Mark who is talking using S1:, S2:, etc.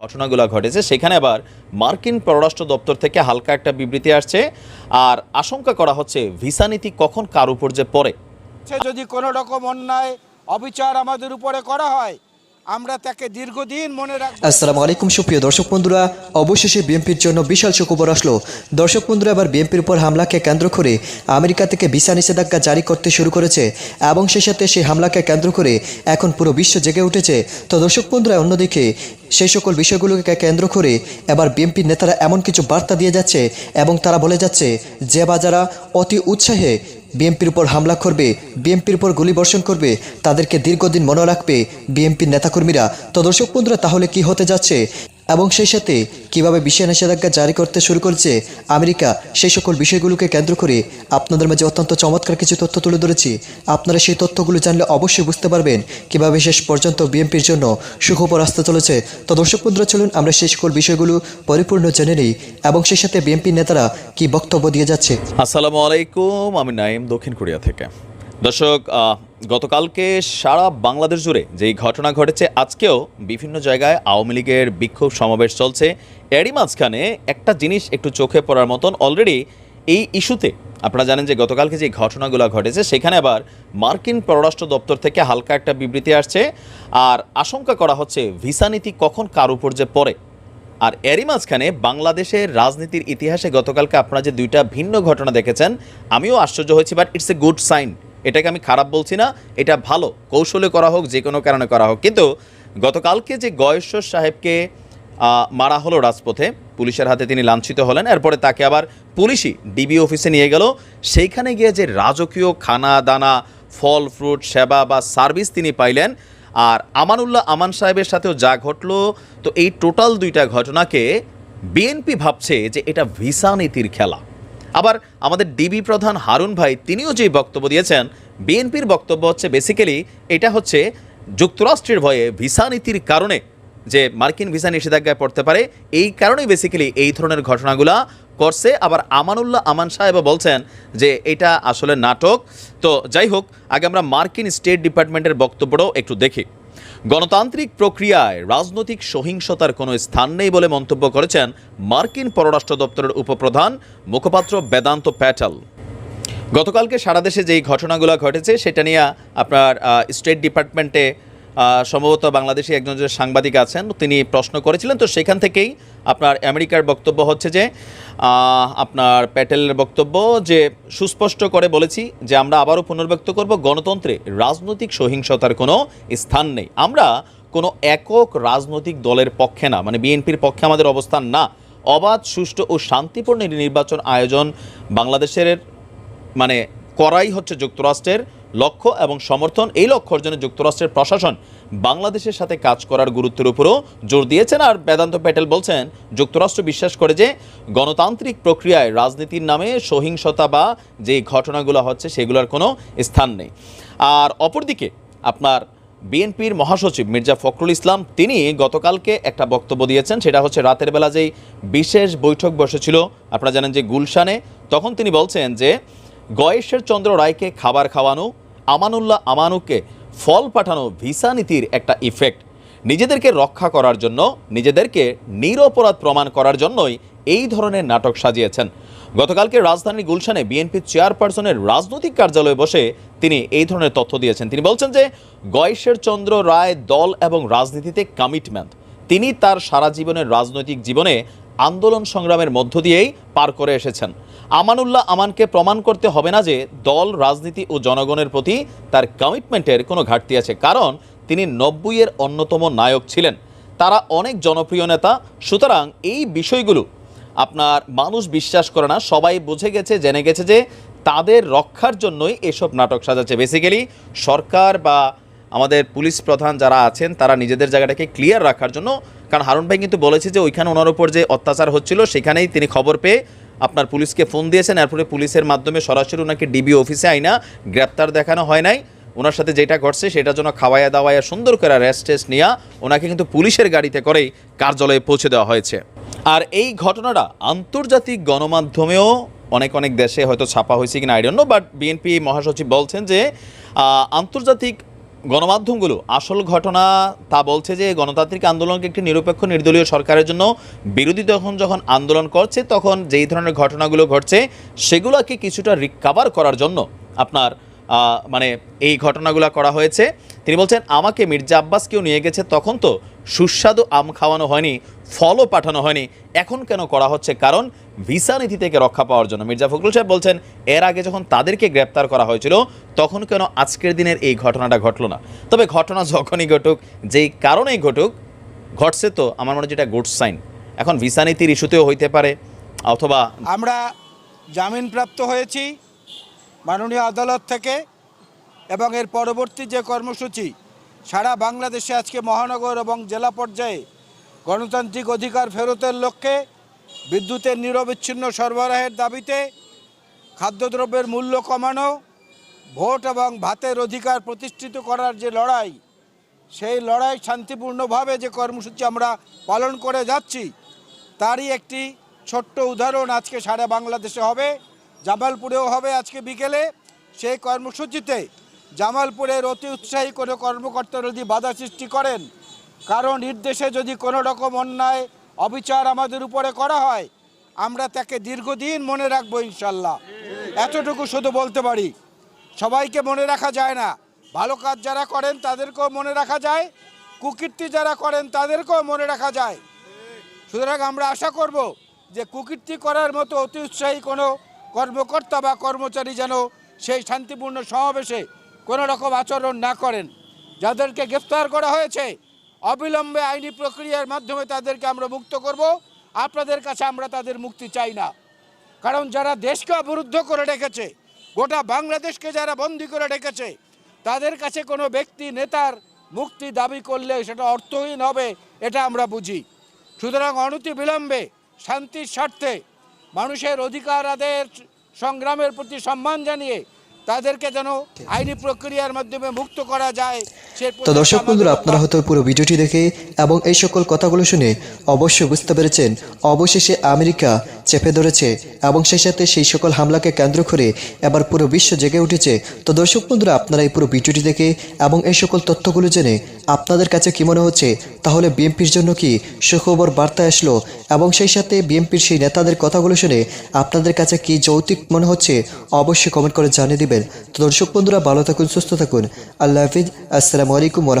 S1: ঘটনাগুলো ঘটেছে সেখানে আবার মার্কিন পররাষ্ট্র দপ্তর থেকে হালকা একটা বিবৃতি আসছে আর আশঙ্কা করা হচ্ছে ভিসা নীতি কখন কার উপর যে পড়ে।
S2: যদি কোনো রকম অন্যায় অবিচার আমাদের উপরে করা হয় আমরা তাকে দীর্ঘদিন মনে রাখব।
S3: আসসালামু আলাইকুম সুপ্রিয় দর্শক বন্ধুরা, অবশেষে বিএনপির জন্য বিশাল সুখবর আসলো। দর্শক বন্ধুরা, এবার বিএনপির উপর হামলাকে কেন্দ্র করে আমেরিকা থেকে ভিসা নিষেধাজ্ঞা জারি করতে শুরু করেছে এবং সেই সাথে সেই হামলাকে কেন্দ্র করে এখন পুরো বিশ্ব জেগে উঠেছে। তো দর্শক বন্ধুরা, অন্যদিকে সেই সকল বিষয়গুলোকে কেন্দ্র করে এবার বিএনপির নেতারা এমন কিছু বার্তা দিয়ে যাচ্ছে এবং তারা বলে যাচ্ছে যে বা যারা অতি উৎসাহে বিএনপির উপর হামলা করবে, বিএনপির উপর গুলিবর্ষণ করবে, তাদেরকে দীর্ঘদিন মনে রাখবে বিএনপির নেতাকর্মীরা। তো দর্শক বন্ধুরা, তাহলে কি হতে যাচ্ছে এবং সেই সাথে কীভাবে ভিসা নিষেধাজ্ঞা জারি করতে শুরু করেছে আমেরিকা, সেই সকল বিষয়গুলোকে কেন্দ্র করে আপনাদের মাঝে অত্যন্ত চমৎকার কিছু তথ্য তুলে ধরেছি। আপনারা সেই তথ্যগুলো জানলে অবশ্যই বুঝতে পারবেন কীভাবে শেষ পর্যন্ত বিএনপির জন্য সুখবর আসতে চলেছে। তো দর্শক বন্ধুরা, চলুন আমরা সেই সকল বিষয়গুলো পরিপূর্ণ জেনে নিই এবং সেই সাথে বিএনপির নেতারা কি বক্তব্য দিয়ে যাচ্ছে।
S1: আসসালামু আলাইকুম, আমি নাইম দক্ষিণ কোরিয়া থেকে। দর্শক, গতকালকে সারা বাংলাদেশ জুড়ে যেই ঘটনা ঘটেছে, আজকেও বিভিন্ন জায়গায় আওয়ামী লীগের বিক্ষোভ সমাবেশ চলছে। এরই মাঝখানে একটা জিনিস একটু চোখে পড়ার মতন, অলরেডি এই ইস্যুতে আপনারা জানেন যে গতকালকে যে ঘটনাগুলো ঘটেছে সেখানে আবার মার্কিন পররাষ্ট্র দপ্তর থেকে হালকা একটা বিবৃতি আসছে আর আশঙ্কা করা হচ্ছে ভিসা নীতি কখন কার উপর যে পড়ে। আর এরই মাঝখানে বাংলাদেশের রাজনীতির ইতিহাসে গতকালকে আপনারা যে দুইটা ভিন্ন ঘটনা দেখেছেন, আমিও আশ্চর্য হয়েছি, but it's a good sign. এটাকে আমি খারাপ বলছি না, এটা ভালো, কৌশলে করা হোক, যে কোনো কারণে করা হোক। কিন্তু গতকালকে যে গয়েশ্বর সাহেবকে মারা হলো রাজপথে, পুলিশের হাতে তিনি লাঞ্ছিত হলেন, এরপরে তাকে আবার পুলিশই ডিবি অফিসে নিয়ে গেল। সেইখানে গিয়ে যে রাজকীয় খানা দানা, ফল ফ্রুট, সেবা বা সার্ভিস তিনি পাইলেন, আর আমানুল্লাহ আমান সাহেবের সাথেও যা ঘটলো, তো এই টোটাল দুইটা ঘটনাকে বিএনপি ভাবছে যে এটা ভিসা নীতির খেলা। আবার আমাদের ডিবি প্রধান হারুন ভাই তিনিও যে বক্তব্য দিয়েছেন, বিএনপির বক্তব্য হচ্ছে বেসিক্যালি এটা হচ্ছে যুক্তরাষ্ট্রের ভয়ে ভিসা নীতির কারণে যে মার্কিন ভিসা নিষেধাজ্ঞায় পড়তে পারে, এই কারণেই বেসিক্যালি এই ধরনের ঘটনাগুলা করছে। আবার আমানুল্লাহ আমান সাহেবও বলছেন যে এটা আসলে নাটক। তো যাই হোক, আগে আমরা মার্কিন স্টেট ডিপার্টমেন্টের বক্তব্যটাও একটু দেখি। গণতান্ত্রিক প্রক্রিয়ায় রাজনৈতিক সহিংসতার কোনো স্থান নেই বলে মন্তব্য করেছেন মার্কিন পররাষ্ট্র দপ্তরের উপপ্রধান মুখপাত্র বেদান্ত প্যাটেল। গতকালকে সারা দেশে যেই ঘটনাগুলো ঘটেছে সেটা নিয়ে আপনার স্টেট ডিপার্টমেন্টে সম্ভবত বাংলাদেশি একজন যে সাংবাদিক আছেন তিনি প্রশ্ন করেছিলেন। তো সেখান থেকেই আপনার আমেরিকার বক্তব্য হচ্ছে যে আপনার প্যাটেলের বক্তব্য যে সুস্পষ্ট করে বলেছি যে আমরা আবারও পুনর্ব্যক্ত করব, গণতন্ত্রে রাজনৈতিক সহিংসতার কোনো স্থান নেই। আমরা কোনো একক রাজনৈতিক দলের পক্ষে না, মানে বিএনপির পক্ষে আমাদের অবস্থান না। অবাধ, সুষ্ঠু ও শান্তিপূর্ণ নির্বাচন আয়োজন বাংলাদেশের মানে করাই হচ্ছে যুক্তরাষ্ট্রের লক্ষ্য এবং সমর্থন। এই লক্ষ্য অর্জনে যুক্তরাষ্ট্রের প্রশাসন বাংলাদেশের সাথে কাজ করার গুরুত্বের উপরও জোর দিয়েছেন। আর বেদান্ত প্যাটেল বলছেন যুক্তরাষ্ট্র বিশ্বাস করে যে গণতান্ত্রিক প্রক্রিয়ায় রাজনীতির নামে সহিংসতা বা যে ঘটনাগুলো হচ্ছে সেগুলোর কোনো স্থান নেই। আর অপরদিকে আপনার বিএনপির মহাসচিব মির্জা ফখরুল ইসলাম তিনি গতকালকে একটা বক্তব্য দিয়েছেন, সেটা হচ্ছে রাতের বেলা যেই বিশেষ বৈঠক বসেছিল আপনারা জানেন যে গুলশানে, তখন তিনি বলছেন যে গয়েশ্বর চন্দ্র রায়কে খাবার খাওয়ানো, আমানুল্লাহ আমানুকে ফল পাঠানো ভিসা নীতির একটা ইফেক্ট। নিজেদেরকে রক্ষা করার জন্য, নিজেদেরকে নিরপরাধ প্রমাণ করার জন্যই এই ধরনের নাটক সাজিয়েছেন। গতকালকে রাজধানীর গুলশানে বিএনপি চেয়ারপারসনের রাজনৈতিক কার্যালয়ে বসে তিনি এই ধরনের তথ্য দিয়েছেন। তিনি বলছেন যে গয়েশ্বর চন্দ্র রায় দল এবং রাজনীতিতে কমিটমেন্ট। তিনি তার সারা জীবনের রাজনৈতিক জীবনে আন্দোলন সংগ্রামের মধ্য দিয়েই পার করে এসেছেন। আমানুল্লাহ আমানকে প্রমাণ করতে হবে না যে দল, রাজনীতি ও জনগণের প্রতি তার কমিটমেন্টের কোনো ঘাটতি আছে, কারণ তিনি 90-এর অন্যতম নায়ক ছিলেন। তারা অনেক জনপ্রিয় নেতা, সুতরাং এই বিষয়গুলো আপনার মানুষ বিশ্বাস করে না। সবাই বুঝে গেছে, জেনে গেছে যে তাদের রক্ষার জন্যই এসব নাটক সাজাচ্ছে। বেসিক্যালি সরকার বা আমাদের পুলিশ প্রধান যারা আছেন তারা নিজেদের জায়গাটাকে ক্লিয়ার রাখার জন্য, কারণ হারুন ভাই কিন্তু বলেছে যে ওইখানে ওনার উপর যে অত্যাচার হচ্ছিল সেখানেই তিনি খবর পেয়ে আপনার পুলিশকে ফোন দিয়েছেন, এরপরে পুলিশের মাধ্যমে সরাসরি ওনাকে ডিবি অফিসে আইনা গ্রেপ্তার দেখানো হয় নাই। ওনার সাথে যেটা ঘটছে সেটার জন্য খাওয়াইয়া দাওয়াইয়া সুন্দর করে রেস্ট টেস্ট নিয়ে ওনাকে কিন্তু পুলিশের গাড়িতে করেই কার্যালয়ে পৌঁছে দেওয়া হয়েছে। আর এই ঘটনাটা আন্তর্জাতিক গণমাধ্যমেও অনেক দেশে হয়তো ছাপা হয়েছে কিনা I don't know, but BNP মহাসচিব বলছেন যে আন্তর্জাতিক গণমাধ্যমগুলো আসল ঘটনা তা বলছে যে গণতান্ত্রিক আন্দোলনকে একটি নিরপেক্ষ নির্দলীয় সরকারের জন্য বিরোধী যখন আন্দোলন করছে তখন যেই ধরনের ঘটনাগুলো ঘটছে সেগুলোকে কিছুটা রিকভার করার জন্য আপনার মানে এই ঘটনাগুলো করা হয়েছে। তিনি বলছেন, আমাকে মির্জা আব্বাসকেও নিয়ে গেছে, তখন তো সুস্বাদু আম খাওয়ানো হয়নি, ফলও পাঠানো হয়নি, এখন কেন করা হচ্ছে? কারণ ভিসা নীতি থেকে রক্ষা পাওয়ার জন্য। মির্জা ফখরুল সাহেব বলছেন, এর আগে যখন তাদেরকে গ্রেপ্তার করা হয়েছিল তখন কেন আজকের দিনের এই ঘটনাটা ঘটলো না? তবে ঘটনা যখনই ঘটুক, যেই কারণেই ঘটুক, ঘটছে তো আমার মনে হয় যেটা গুড সাইন। এখন ভিসা নীতির ইস্যুতেও হইতে পারে, অথবা
S2: আমরা জামিনপ্রাপ্ত হয়েছি মাননীয় আদালত থেকে, এবং এর পরবর্তী যে কর্মসূচি সারা বাংলাদেশে আজকে মহানগর এবং জেলা পর্যায়ে গণতান্ত্রিক অধিকার ফেরতের লক্ষ্যে, বিদ্যুতের নিরবিচ্ছিন্ন সরবরাহের দাবিতে, খাদ্যদ্রব্যের মূল্য কমানো, ভোট এবং ভাতের অধিকার প্রতিষ্ঠিত করার যে লড়াই, সেই লড়াই শান্তিপূর্ণভাবে যে কর্মসূচি আমরা পালন করে যাচ্ছি তারই একটি ছোট্ট উদাহরণ আজকে সারা বাংলাদেশে হবে, জামালপুরেও হবে আজকে বিকেলে। সেই কর্মসূচিতে জামালপুরের অতি উৎসাহী কোনো কর্মকর্তারা যদি বাধা সৃষ্টি করেন, কারণ নির্দেশে যদি কোনো রকম অন্যায় অবিচার আমাদের উপরে করা হয়, আমরা তাকে দীর্ঘদিন মনে রাখবো ইনশাল্লাহ। এতটুকু শুধু বলতে পারি। সবাইকে মনে রাখা যায় না, ভালো কাজ যারা করেন তাদেরকেও মনে রাখা যায়, কুকীর্তি যারা করেন তাদেরকেও মনে রাখা যায়। সুতরাং আমরা আশা করব যে কুকীর্তি করার মতো অতি উৎসাহী কোনো কর্মকর্তা বা কর্মচারী যেন সেই শান্তিপূর্ণ সমাবেশে কোনো রকম আচরণ না করেন। যাদেরকে গ্রেফতার করা হয়েছে অবিলম্বে আইনি প্রক্রিয়ার মাধ্যমে তাদেরকে আমরা মুক্ত করব। আপনাদের কাছে আমরা তাদের মুক্তি চাই না, কারণ যারা দেশকে অবরুদ্ধ করে রেখেছে, গোটা বাংলাদেশকে যারা বন্দী করে রেখেছে, তাদের কাছে কোনো ব্যক্তি নেতার মুক্তি দাবি করলে সেটা অর্থহীন হবে, এটা আমরা বুঝি। সুতরাং অনতিবিলম্বে শান্তির স্বার্থে মানুষের অধিকার আদায়ের সংগ্রামের প্রতি সম্মান জানিয়ে তাদেরকে যেন আইনি প্রক্রিয়ার মাধ্যমে মুক্ত করা যায়।
S3: তো দর্শক বন্ধুরা, আপনারা হয়তো পুরো ভিডিওটি দেখে এবং এই সকল কথাগুলো শুনে অবশ্যই বুঝতে পেরেছেন অবশেষে আমেরিকা চেপে ধরেছে এবং সেই সাথে সেই সকল হামলাকে কেন্দ্র করে এবার পুরো বিশ্ব জেগে উঠেছে। তো দর্শক বন্ধুরা, আপনারা এই পুরো ভিডিওটি দেখে এবং এই সকল তথ্যগুলো জেনে আপনাদের কাছে কি মনে হচ্ছে? তাহলে বিএনপির জন্য কি সুখবর বার্তা আসলো? এবং সেই সাথে বিএনপির সেই নেতাদের কথাগুলো শুনে আপনাদের কাছে কি যৌক্তিক মনে হচ্ছে? অবশ্যই কমেন্ট করে জানিয়ে দিবেন। তো দর্শক বন্ধুরা, ভালো থাকুন, সুস্থ থাকুন, আল্লাহ হাফিজ, আসসালামু আলাইকুম।